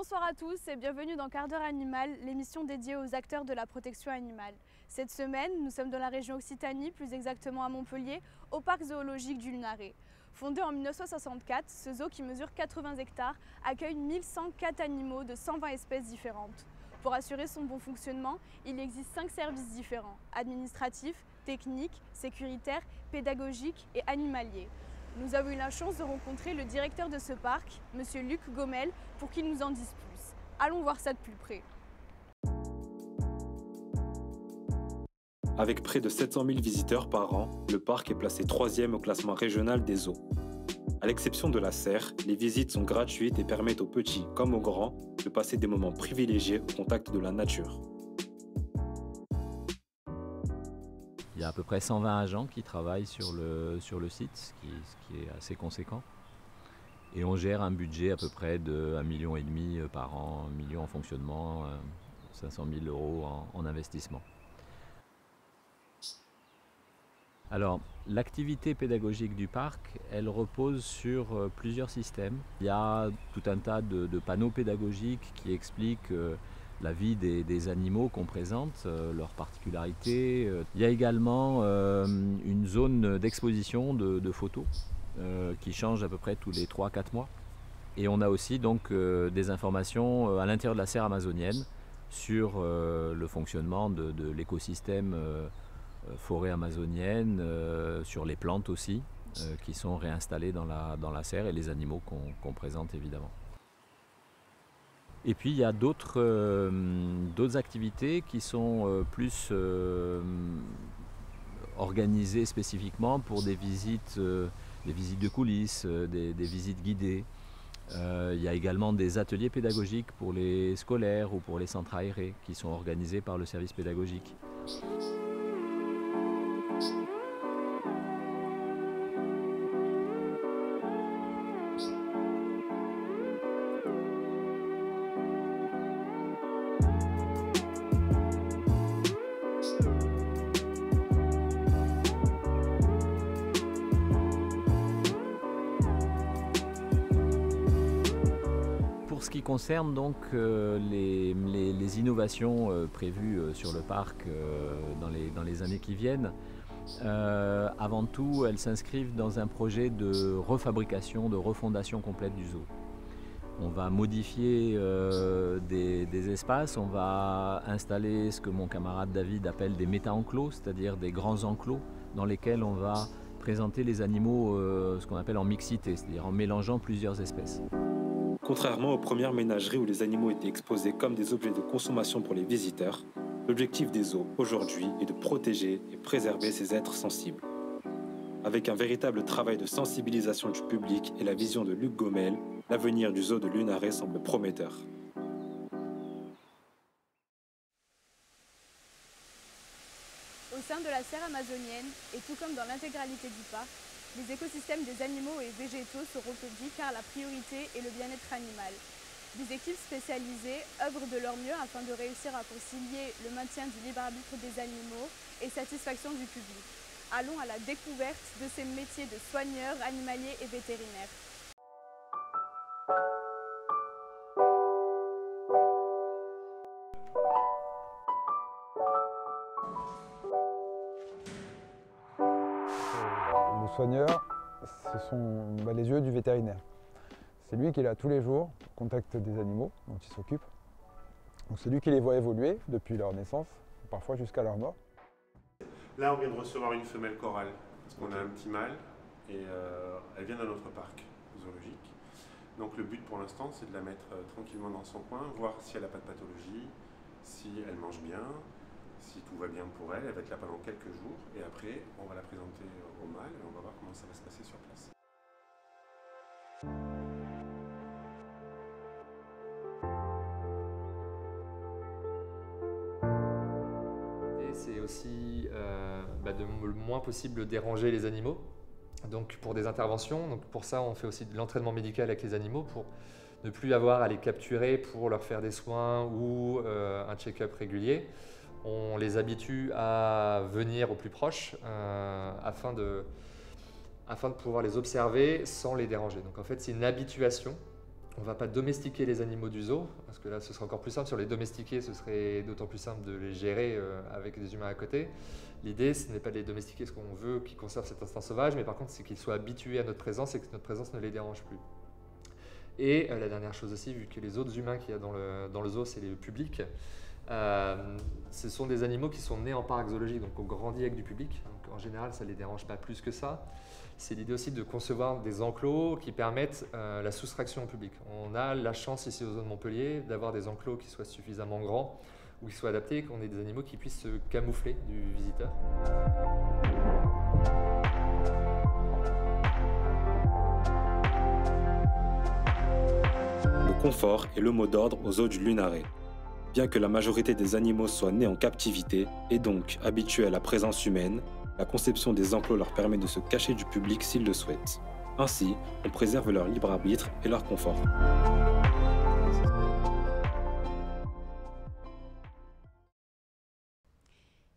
Bonsoir à tous et bienvenue dans Quart d'heure animal, l'émission dédiée aux acteurs de la protection animale. Cette semaine, nous sommes dans la région Occitanie, plus exactement à Montpellier, au parc zoologique du Lunaret. Fondé en 1964, ce zoo qui mesure 80 hectares accueille 1104 animaux de 120 espèces différentes. Pour assurer son bon fonctionnement, il existe 5 services différents, administratifs, techniques, sécuritaires, pédagogiques et animaliers. Nous avons eu la chance de rencontrer le directeur de ce parc, M. Luc Gomel, pour qu'il nous en dise plus. Allons voir ça de plus près. Avec près de 700 000 visiteurs par an, le parc est placé 3e au classement régional des zoos. À l'exception de la serre, les visites sont gratuites et permettent aux petits comme aux grands de passer des moments privilégiés au contact de la nature. Il y a à peu près 120 agents qui travaillent sur le site, ce qui est assez conséquent. Et on gère un budget à peu près de 1,5 million par an, 1 million en fonctionnement, 500 000 euros en investissement. Alors, l'activité pédagogique du parc, elle repose sur plusieurs systèmes. Il y a tout un tas de panneaux pédagogiques qui expliquent la vie des animaux qu'on présente, leurs particularités. Il y a également une zone d'exposition de photos qui change à peu près tous les 3-4 mois. Et on a aussi donc des informations à l'intérieur de la serre amazonienne sur le fonctionnement de l'écosystème forêt amazonienne, sur les plantes aussi, qui sont réinstallées dans la serre et les animaux qu'on présente évidemment. Et puis il y a d'autres activités qui sont plus organisées spécifiquement pour des visites de coulisses, des visites guidées. Il y a également des ateliers pédagogiques pour les scolaires ou pour les centres aérés qui sont organisés par le service pédagogique. Pour ce qui concerne donc les innovations prévues sur le parc dans les années qui viennent, avant tout elles s'inscrivent dans un projet de refabrication, de refondation complète du zoo. On va modifier des espaces, on va installer ce que mon camarade David appelle des méta-enclos, c'est-à-dire des grands enclos dans lesquels on va présenter les animaux, ce qu'on appelle en mixité, c'est-à-dire en mélangeant plusieurs espèces. Contrairement aux premières ménageries où les animaux étaient exposés comme des objets de consommation pour les visiteurs, l'objectif des zoos aujourd'hui est de protéger et préserver ces êtres sensibles. Avec un véritable travail de sensibilisation du public et la vision de Luc Gomel, l'avenir du zoo de Lunaret semble prometteur. Au sein de la serre amazonienne, et tout comme dans l'intégralité du parc, les écosystèmes des animaux et végétaux seront recueillis car la priorité est le bien-être animal. Des équipes spécialisées œuvrent de leur mieux afin de réussir à concilier le maintien du libre arbitre des animaux et satisfaction du public. Allons à la découverte de ces métiers de soigneurs, animaliers et vétérinaires. Le soigneur, ce sont les yeux du vétérinaire. C'est lui qui est là tous les jours, au contact des animaux dont il s'occupe. C'est lui qui les voit évoluer depuis leur naissance, parfois jusqu'à leur mort. Là, on vient de recevoir une femelle corale, parce qu'on a un petit mâle, et elle vient dans notre parc zoologique. Donc le but pour l'instant, c'est de la mettre tranquillement dans son coin, voir si elle n'a pas de pathologie, si elle mange bien, si tout va bien pour elle. Elle va être là pendant quelques jours, et après, on va la présenter au mâle, et on va voir comment ça va se passer sur place. C'est aussi le moins possible déranger les animaux, donc pour des interventions. Donc pour ça, on fait aussi de l'entraînement médical avec les animaux pour ne plus avoir à les capturer pour leur faire des soins ou un check-up régulier. On les habitue à venir au plus proche afin de pouvoir les observer sans les déranger. Donc en fait, c'est une habituation On ne va pas domestiquer les animaux du zoo, parce que là ce serait encore plus simple. Sur les domestiquer, ce serait d'autant plus simple de les gérer avec des humains à côté. L'idée, ce n'est pas de les domestiquer parce qu'on veut qu'ils conservent cet instinct sauvage, mais par contre c'est qu'ils soient habitués à notre présence et que notre présence ne les dérange plus. Et la dernière chose aussi, vu que les autres humains qu'il y a dans le zoo, c'est le public, ce sont des animaux qui sont nés en parc zoologique, donc on grandit avec du public. Donc en général, ça ne les dérange pas plus que ça. C'est l'idée aussi de concevoir des enclos qui permettent la soustraction au public. On a la chance ici au zoo de Montpellier d'avoir des enclos qui soient suffisamment grands ou qui soient adaptés, qu'on ait des animaux qui puissent se camoufler du visiteur. Le confort est le mot d'ordre au zoo du Lunaret. Bien que la majorité des animaux soient nés en captivité et donc habitués à la présence humaine, la conception des enclos leur permet de se cacher du public s'ils le souhaitent. Ainsi, on préserve leur libre arbitre et leur confort.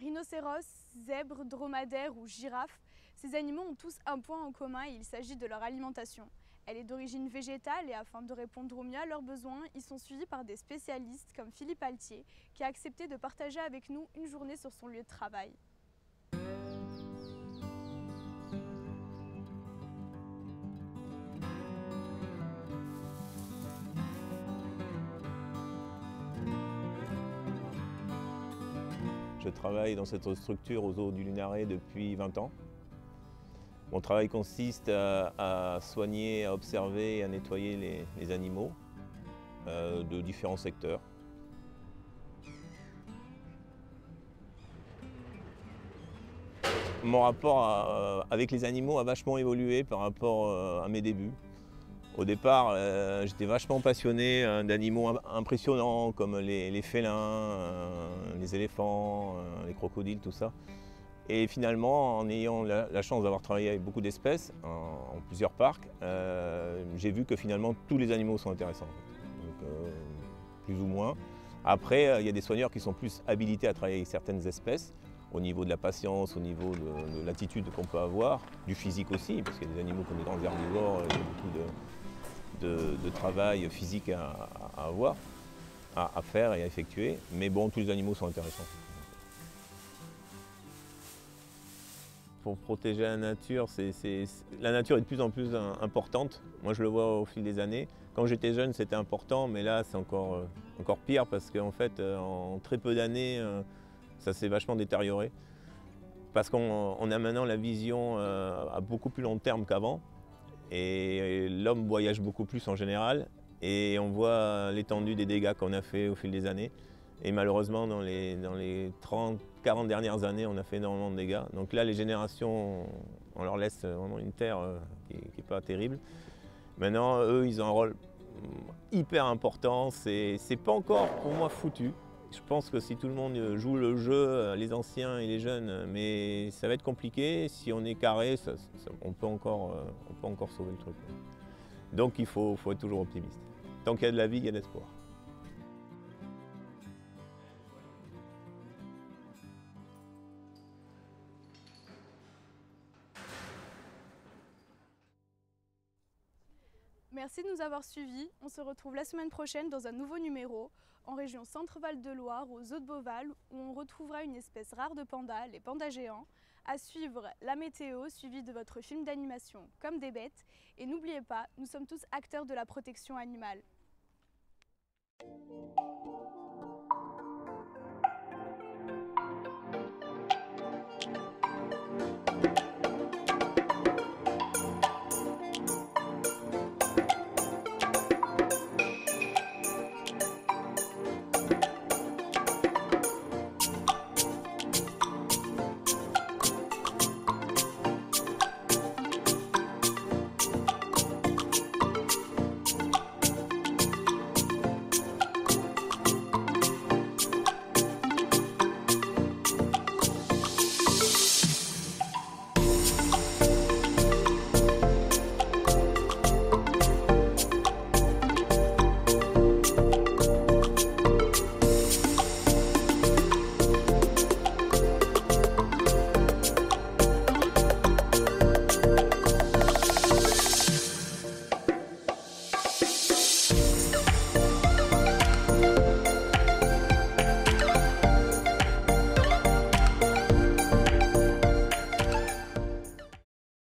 Rhinocéros, zèbres, dromadaires ou girafes, ces animaux ont tous un point en commun et il s'agit de leur alimentation. Elle est d'origine végétale et afin de répondre au mieux à leurs besoins, ils sont suivis par des spécialistes comme Philippe Altier qui a accepté de partager avec nous une journée sur son lieu de travail. Je travaille dans cette structure au zoo du Lunaret depuis 20 ans. Mon travail consiste à soigner, à observer et à nettoyer les animaux de différents secteurs. Mon rapport avec les animaux a vachement évolué par rapport à mes débuts. Au départ, j'étais vachement passionné d'animaux impressionnants comme les félins, les éléphants, les crocodiles, tout ça. Et finalement, en ayant la chance d'avoir travaillé avec beaucoup d'espèces, en plusieurs parcs, j'ai vu que finalement tous les animaux sont intéressants, donc, plus ou moins. Après, il y a des soigneurs qui sont plus habilités à travailler avec certaines espèces, au niveau de la patience, au niveau de l'attitude qu'on peut avoir, du physique aussi, parce qu'il y a des animaux comme les grands herbivores, il y a beaucoup de travail physique à avoir, à faire et à effectuer. Mais bon, tous les animaux sont intéressants. Pour protéger la nature, la nature est de plus en plus importante. Moi, je le vois au fil des années. Quand j'étais jeune, c'était important, mais là, c'est encore pire parce qu'en fait, en très peu d'années, ça s'est vachement détérioré. Parce qu'on a maintenant la vision à beaucoup plus long terme qu'avant. Et l'homme voyage beaucoup plus en général. Et on voit l'étendue des dégâts qu'on a fait au fil des années. Et malheureusement, dans les 30, 40 dernières années, on a fait énormément de dégâts. Donc là, les générations, on leur laisse vraiment une terre qui n'est pas terrible. Maintenant, eux, ils ont un rôle hyper important. C'est pas encore, pour moi, foutu. Je pense que si tout le monde joue le jeu, les anciens et les jeunes, mais ça va être compliqué. Si on est carré, on peut encore sauver le truc. Donc il faut être toujours optimiste. Tant qu'il y a de la vie, il y a de l'espoir. Merci de nous avoir suivis. On se retrouve la semaine prochaine dans un nouveau numéro en région Centre-Val de Loire, aux Zoo de Beauval, où on retrouvera une espèce rare de pandas, les pandas géants. À suivre, la météo, suivie de votre film d'animation Comme des bêtes. Et n'oubliez pas, nous sommes tous acteurs de la protection animale.